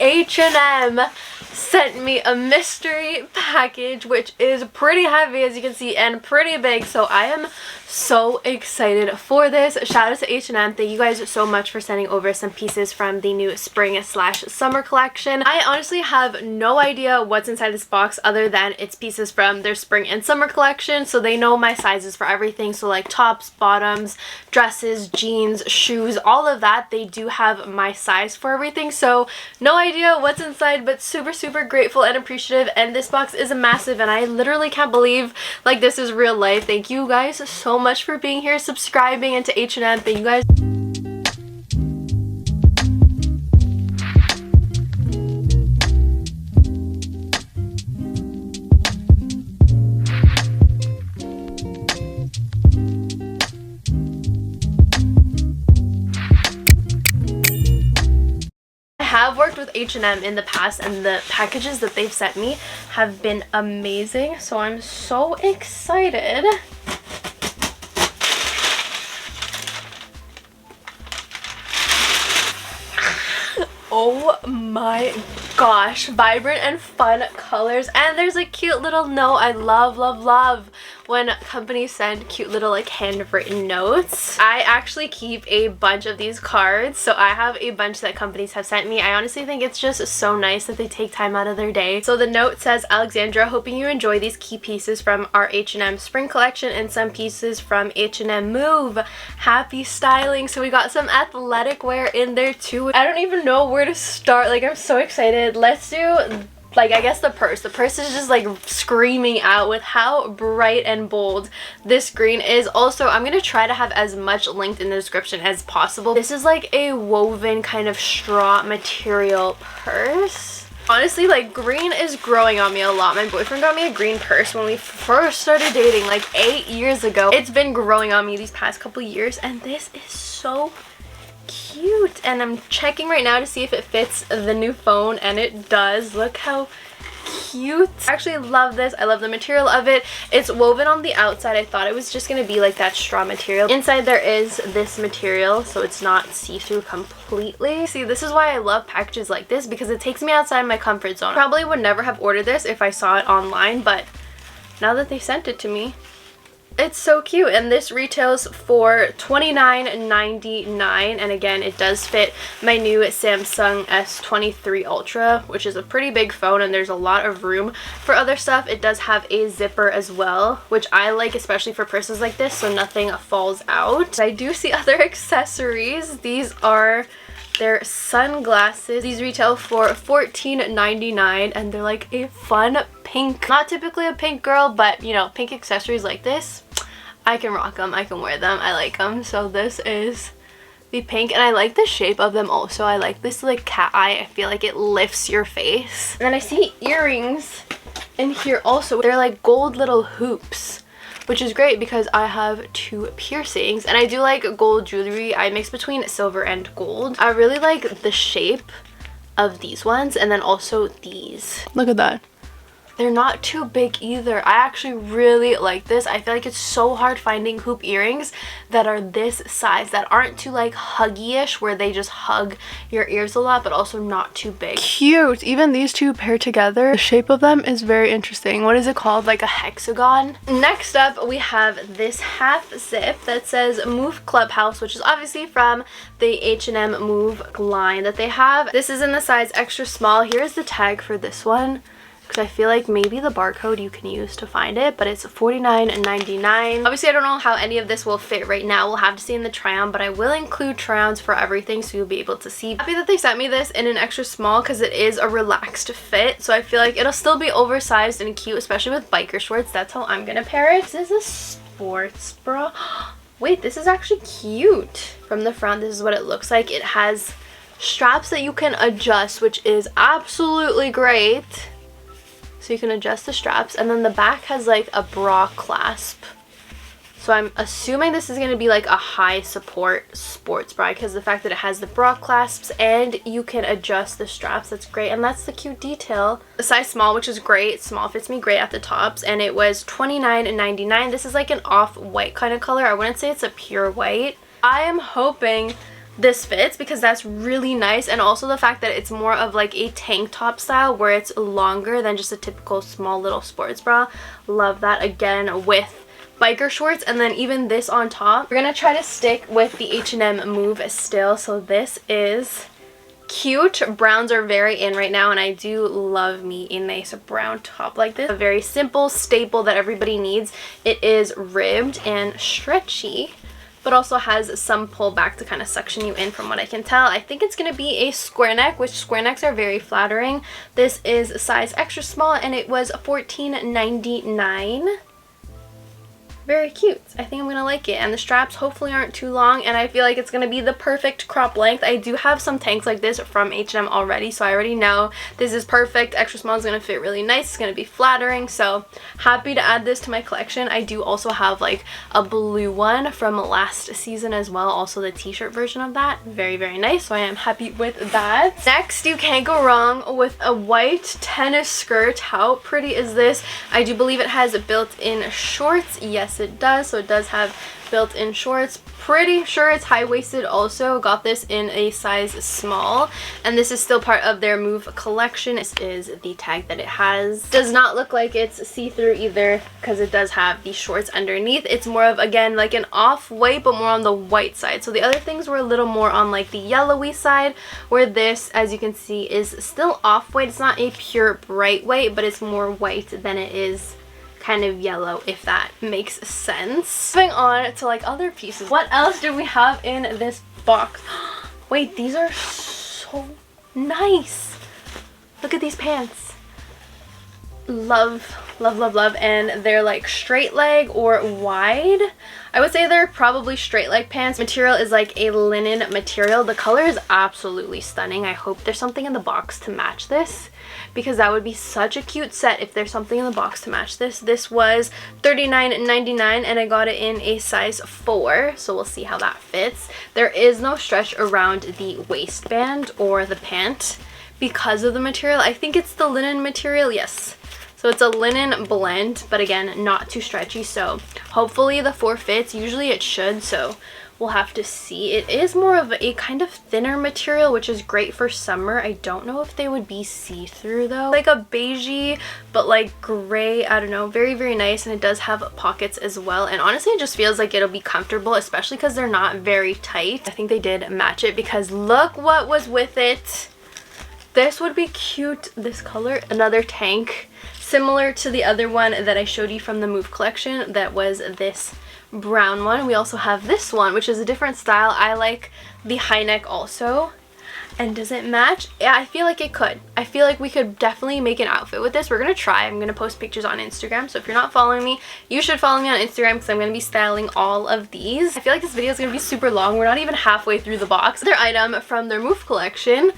H&M sent me a mystery package, which is pretty heavy, as you can see, and pretty big, so I am so excited for this. Shout out to H&M. Thank you guys so much for sending over some pieces from the new spring/summer collection. I honestly have no idea what's inside this box other than it's pieces from their spring and summer collection, so they know my sizes for everything, so like tops, bottoms, dresses, jeans, shoes, all of that. They do have my size for everything, so no idea what's inside, but super grateful and appreciative. And this box is massive, and I literally can't believe like this is real life. Thank you guys so much for being here, subscribing, and to H&M, thank you guys. Have worked with H&M in the past, and the packages that they've sent me have been amazing, so I'm so excited. Oh my gosh, vibrant and fun colors, and there's a cute little note. I love when companies send cute little like handwritten notes. I actually keep a bunch of these cards, so I have a bunch that companies have sent me. I honestly think it's just so nice that they take time out of their day. So the note says, Alexandra, hoping you enjoy these key pieces from our H&M spring collection and some pieces from H&M Move. Happy styling. So we got some athletic wear in there too. I don't even know where to start. Like, I'm so excited. Let's do, like, I guess the purse. The purse is just like screaming out with how bright and bold this green is. Also, I'm gonna try to have as much linked in the description as possible. This is like a woven kind of straw material purse. Honestly, like, green is growing on me a lot. My boyfriend got me a green purse when we first started dating like 8 years ago. It's been growing on me these past couple years, and this is so cute. And I'm checking right now to see if it fits the new phone, and it does. Look how cute. I actually love this. I love the material of it. It's woven on the outside. I thought it was just gonna be like that straw material. Inside there is this material, so it's not see-through completely. See, this is why I love packages like this, because it takes me outside my comfort zone. Probably would never have ordered this if I saw it online, but now that they sent it to me, it's so cute. And this retails for $29.99, and again, it does fit my new Samsung S23 Ultra, which is a pretty big phone, and there's a lot of room for other stuff. It does have a zipper as well, which I like, especially for purses like this, so nothing falls out. I do see other accessories. These are their sunglasses. These retail for $14.99, and they're like a fun pink. Not typically a pink girl, but you know, pink accessories like this, I can rock them, I can wear them, I like them. So this is the pink, and I like the shape of them also. I like this like cat eye. I feel like it lifts your face. And then I see earrings in here also. They're like gold little hoops, which is great because I have 2 piercings, and I do like gold jewelry. I mix between silver and gold. I really like the shape of these ones, and then also these. Look at that. They're not too big either. I actually really like this. I feel like it's so hard finding hoop earrings that are this size, that aren't too like huggy-ish, where they just hug your ears a lot, but also not too big. Cute. Even these two paired together, the shape of them is very interesting. What is it called? Like a hexagon? Next up, we have this half zip that says Move Clubhouse, which is obviously from the H&M Move line that they have. This is in the size extra small. Here's the tag for this one, because I feel like maybe the barcode you can use to find it, but it's $49.99. Obviously, I don't know how any of this will fit right now. We'll have to see in the try-on, but I will include try-ons for everything, so you'll be able to see. Happy that they sent me this in an extra small, because it is a relaxed fit, so I feel like it'll still be oversized and cute, especially with biker shorts. That's how I'm gonna pair it. This is a sports bra. Wait, this is actually cute. From the front, this is what it looks like. It has straps that you can adjust, which is absolutely great. So you can adjust the straps, and then the back has like a bra clasp. So I'm assuming this is going to be like a high support sports bra, because the fact that it has the bra clasps and you can adjust the straps, that's great. And that's the cute detail. The size small, which is great. Small fits me great at the tops, and it was $29.99. This is like an off-white kind of color. I wouldn't say it's a pure white. I am hoping this fits, because that's really nice. And also the fact that it's more of like a tank top style where it's longer than just a typical small little sports bra. Love that. Again, with biker shorts, and then even this on top. We're gonna try to stick with the H&M move still. So this is cute. Browns are very in right now, and I do love me a nice brown top like this. A very simple staple that everybody needs. It is ribbed and stretchy, but also has some pull back to kind of suction you in from what I can tell. I think it's going to be a square neck, which square necks are very flattering. This is size extra small, and it was $14.99. Very cute. I think I'm gonna like it, and the straps hopefully aren't too long, and I feel like it's gonna be the perfect crop length. I do have some tanks like this from H&M already, so I already know this is perfect. Extra small is gonna fit really nice. It's gonna be flattering, so happy to add this to my collection. I do also have like a blue one from last season as well, also the t-shirt version of that. Very, very nice, so I am happy with that. Next, you can't go wrong with a white tennis skirt. How pretty is this? I do believe it has built-in shorts. Yes, it does. So it does have built-in shorts. Pretty sure it's high-waisted also. Got this in a size small, and this is still part of their move collection. This is the tag that it has. Does not look like it's see-through either, because it does have the shorts underneath. It's more of, again, like an off-white, but more on the white side. So the other things were a little more on like the yellowy side, where this, as you can see, is still off-white. It's not a pure bright white, but it's more white than it is kind of yellow, if that makes sense. Moving on to like other pieces. What else do we have in this box? Wait, these are so nice. Look at these pants. Love, love, love, love. And they're like straight leg or wide. I would say they're probably straight leg pants. Material is like a linen material. The color is absolutely stunning. I hope there's something in the box to match this, because that would be such a cute set if there's something in the box to match this. This was $39.99, and I got it in a size 4, so we'll see how that fits. There is no stretch around the waistband or the pant because of the material. I think it's the linen material, yes. So it's a linen blend, but again, not too stretchy, so hopefully the 4 fits. Usually it should, so we'll have to see. It is more of a kind of thinner material, which is great for summer. I don't know if they would be see-through though. Like a beigey, but like gray, I don't know. Very, very nice, and it does have pockets as well. And honestly, it just feels like it'll be comfortable, especially because they're not very tight. I think they did match it, because look what was with it. This would be cute, this color. Another tank, similar to the other one that I showed you from the Move collection. That was this brown one. We also have this one, which is a different style. I like the high neck also. And does it match? Yeah, I feel like it could. I feel like we could definitely make an outfit with this. We're gonna try. I'm gonna post pictures on Instagram, so if you're not following me, you should follow me on Instagram, because I'm gonna be styling all of these. I feel like this video is gonna be super long. We're not even halfway through the box. Their item from their Move collection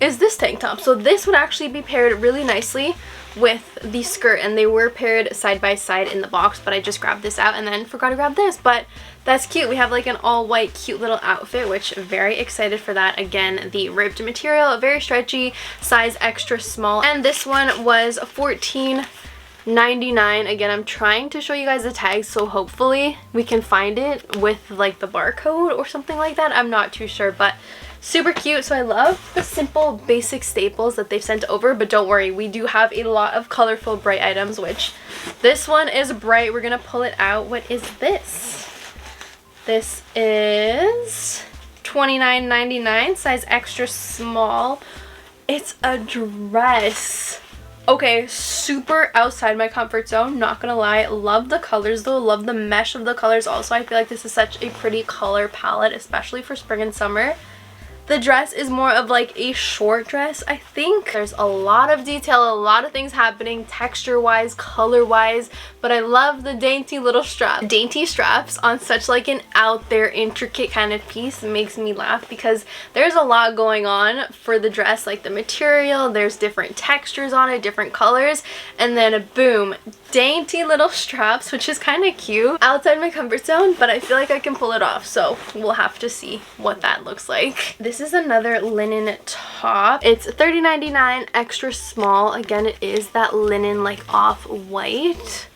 is this tank top. So this would actually be paired really nicely with the skirt, and they were paired side by side in the box, but I just grabbed this out and then forgot to grab this. But that's cute. We have like an all white cute little outfit, which very excited for that. Again, the ribbed material, very stretchy, size extra small, and this one was $14.99. Again, I'm trying to show you guys the tags, so hopefully we can find it with like the barcode or something like that. I'm not too sure, but super cute. So I love the simple basic staples that they've sent over, but don't worry, we do have a lot of colorful bright items, which this one is bright. We're gonna pull it out. What is this? This is $29.99, size extra small. It's a dress. Okay, super outside my comfort zone, not gonna lie. Love the colors though, love the mesh of the colors also. I feel like this is such a pretty color palette, especially for spring and summer. The dress is more of like a short dress, I think. There's a lot of detail, a lot of things happening texture-wise, color-wise, but I love the dainty little strap. Dainty straps on such like an out there, intricate kind of piece makes me laugh, because there's a lot going on for the dress, like the material, there's different textures on it, different colors, and then boom, dainty little straps, which is kind of cute. Outside my comfort zone, but I feel like I can pull it off, so we'll have to see what that looks like. This is another linen top. It's $30.99, extra small. Again, it is that linen like off-white.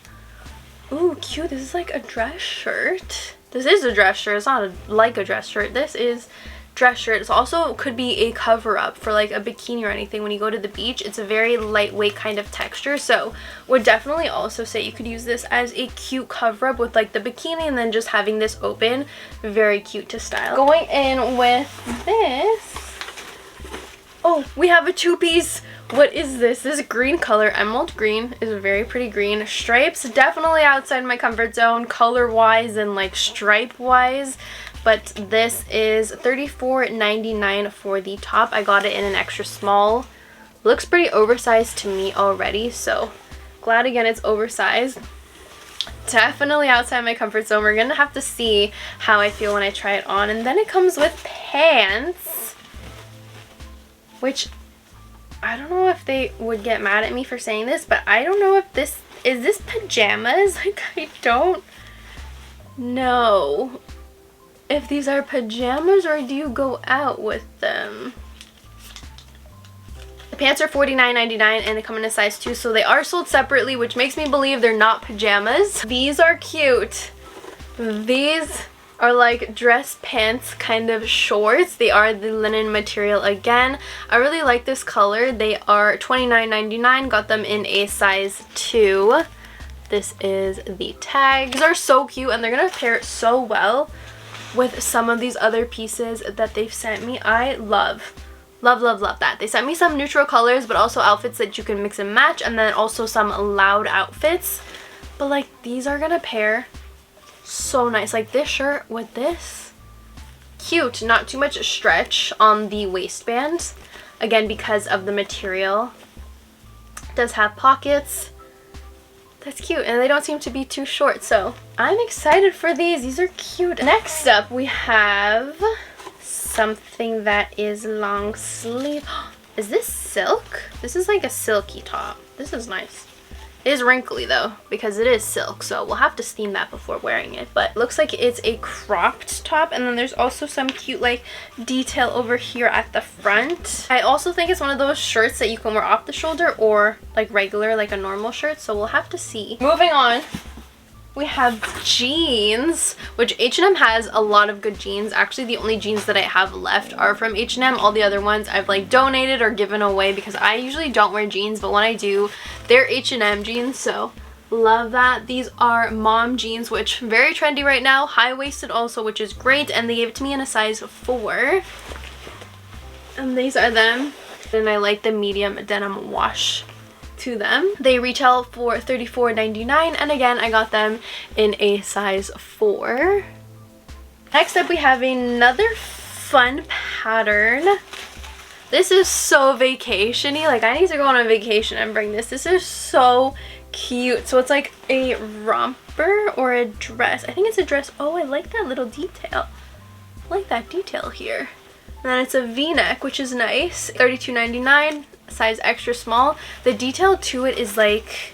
Ooh, cute. This is like a dress shirt. This is a dress shirt. It's not like a dress shirt. This is dress shirt. It also could be a cover up for like a bikini or anything when you go to the beach. It's a very lightweight kind of texture, so would definitely also say you could use this as a cute cover up with like the bikini and then just having this open. Very cute to style. Going in with this, oh, we have a two-piece. What is this? This green color, emerald green, is a very pretty green. Stripes, definitely outside my comfort zone color wise and like stripe wise, but this is $34.99 for the top. I got it in an extra small. Looks pretty oversized to me already, so glad again it's oversized. Definitely outside my comfort zone. We're gonna have to see how I feel when I try it on. And then it comes with pants, which I don't know if they would get mad at me for saying this, but I don't know if this is pajamas. Like, I don't know if these are pajamas or do you go out with them. The pants are $49.99 and they come in a size 2, so they are sold separately, which makes me believe they're not pajamas. These are cute. These are like dress pants kind of shorts. They are the linen material again. I really like this color. They are $29.99. Got them in a size 2. This is the tag. These are so cute and they're gonna pair so well with some of these other pieces that they've sent me. I love that. They sent me some neutral colors, but also outfits that you can mix and match, and then also some loud outfits. But like, these are gonna pair so nice. Like this shirt with this, cute. Not too much stretch on the waistband, again because of the material. It does have pockets. That's cute, and they don't seem to be too short, so I'm excited for these. These are cute. Next up we have something that is long sleeve. Is this silk? This is like a silky top. This is nice. It is wrinkly though because it is silk, so we'll have to steam that before wearing it. But it looks like it's a cropped top, and then there's also some cute like detail over here at the front. I also think it's one of those shirts that you can wear off the shoulder or like regular, like a normal shirt, so we'll have to see. Moving on, we have jeans, which H&M has a lot of good jeans. Actually, the only jeans that I have left are from H&M. All the other ones I've like donated or given away because I usually don't wear jeans, but when I do, they're H&M jeans, so love that. These are mom jeans, which very trendy right now. High-waisted also, which is great, and they gave it to me in a size 4. And these are them. And I like the medium denim wash to them. They retail for $34.99, and again I got them in a size 4. Next up we have another fun pattern. This is so vacation-y. Like, I need to go on a vacation and bring this. This is so cute. So it's like a romper or a dress. I think it's a dress. Oh, I like that little detail. I like that detail here. And then it's a v-neck, which is nice. $32.99. Size extra small. The detail to it is like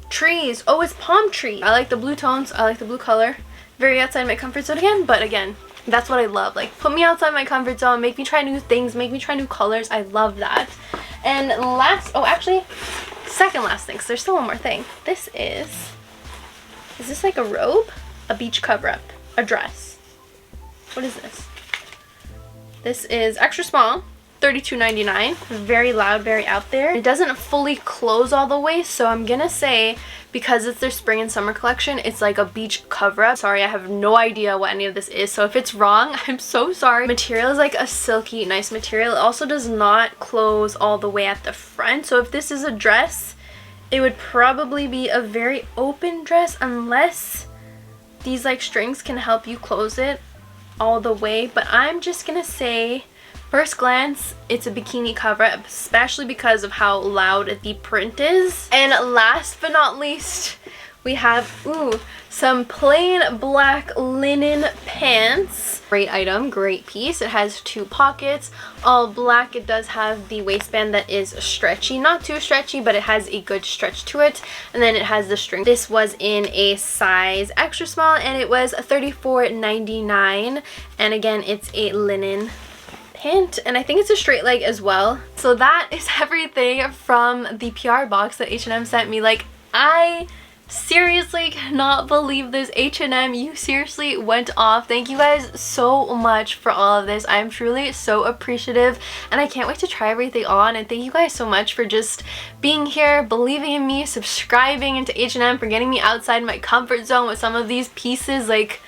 trees. Oh, it's palm tree. I like the blue tones. I like the blue color. Very outside my comfort zone again, but again, that's what I love. Like, put me outside my comfort zone, make me try new things, make me try new colors. I love that. And last, oh, actually, second last thing, because there's still one more thing. This is this like a robe? A beach cover-up. A dress. What is this? This is extra small. $32.99. Very loud, very out there. It doesn't fully close all the way, so I'm gonna say because it's their spring and summer collection, it's like a beach cover-up. Sorry, I have no idea what any of this is, so if it's wrong, I'm so sorry. Material is like a silky, nice material. It also does not close all the way at the front, so if this is a dress, it would probably be a very open dress unless these like strings can help you close it all the way. But I'm just gonna say, first glance, it's a bikini cover-up, especially because of how loud the print is. And last but not least, we have, some plain black linen pants. Great item, great piece. It has 2 pockets, all black. It does have the waistband that is stretchy. Not too stretchy, but it has a good stretch to it. And then it has the string. This was in a size extra small, and it was $34.99. And again, it's a linen pant, and I think it's a straight leg as well. So that is everything from the PR box that H&M sent me. Like, I Seriously, cannot believe this. H&M, you seriously went off. Thank you guys so much for all of this. I'm truly so appreciative, and I can't wait to try everything on. And thank you guys so much for just being here, believing in me, subscribing into H&M, for getting me outside my comfort zone with some of these pieces. Like,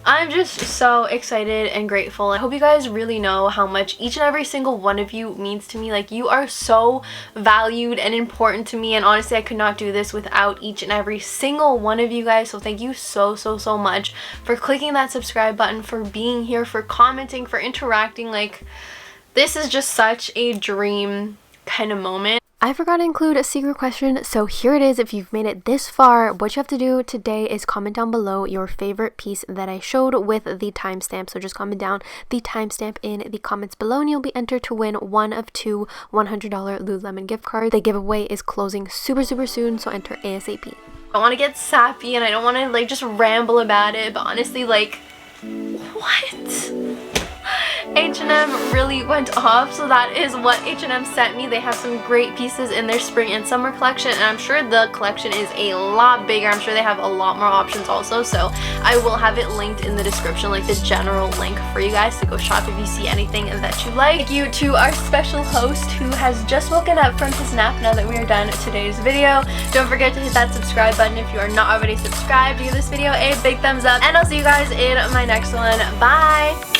I'm just so excited and grateful. I hope you guys really know how much each and every single one of you means to me. Like, you are so valued and important to me, and honestly, I could not do this without each and every single one of you guys. So thank you so much for clicking that subscribe button, for being here, for commenting, for interacting. Like, this is just such a dream kind of moment. I forgot to include a secret question, so here it is. If you've made it this far, what you have to do today is comment down below your favorite piece that I showed with the timestamp. So just comment down the timestamp in the comments below, and you'll be entered to win one of two $100 Lululemon gift cards. The giveaway is closing super soon, so enter ASAP. I don't want to get sappy, and I don't want to like just ramble about it, but honestly, like, what? H&M really went off. So that is what H&M sent me. They have some great pieces in their spring and summer collection, and I'm sure the collection is a lot bigger. I'm sure they have a lot more options also, so I will have it linked in the description, like the general link for you guys to go shop if you see anything that you like. Thank you to our special host who has just woken up from his nap now that we are done today's video. Don't forget to hit that subscribe button if you are not already subscribed. Give this video a big thumbs up, and I'll see you guys in my next one. Bye!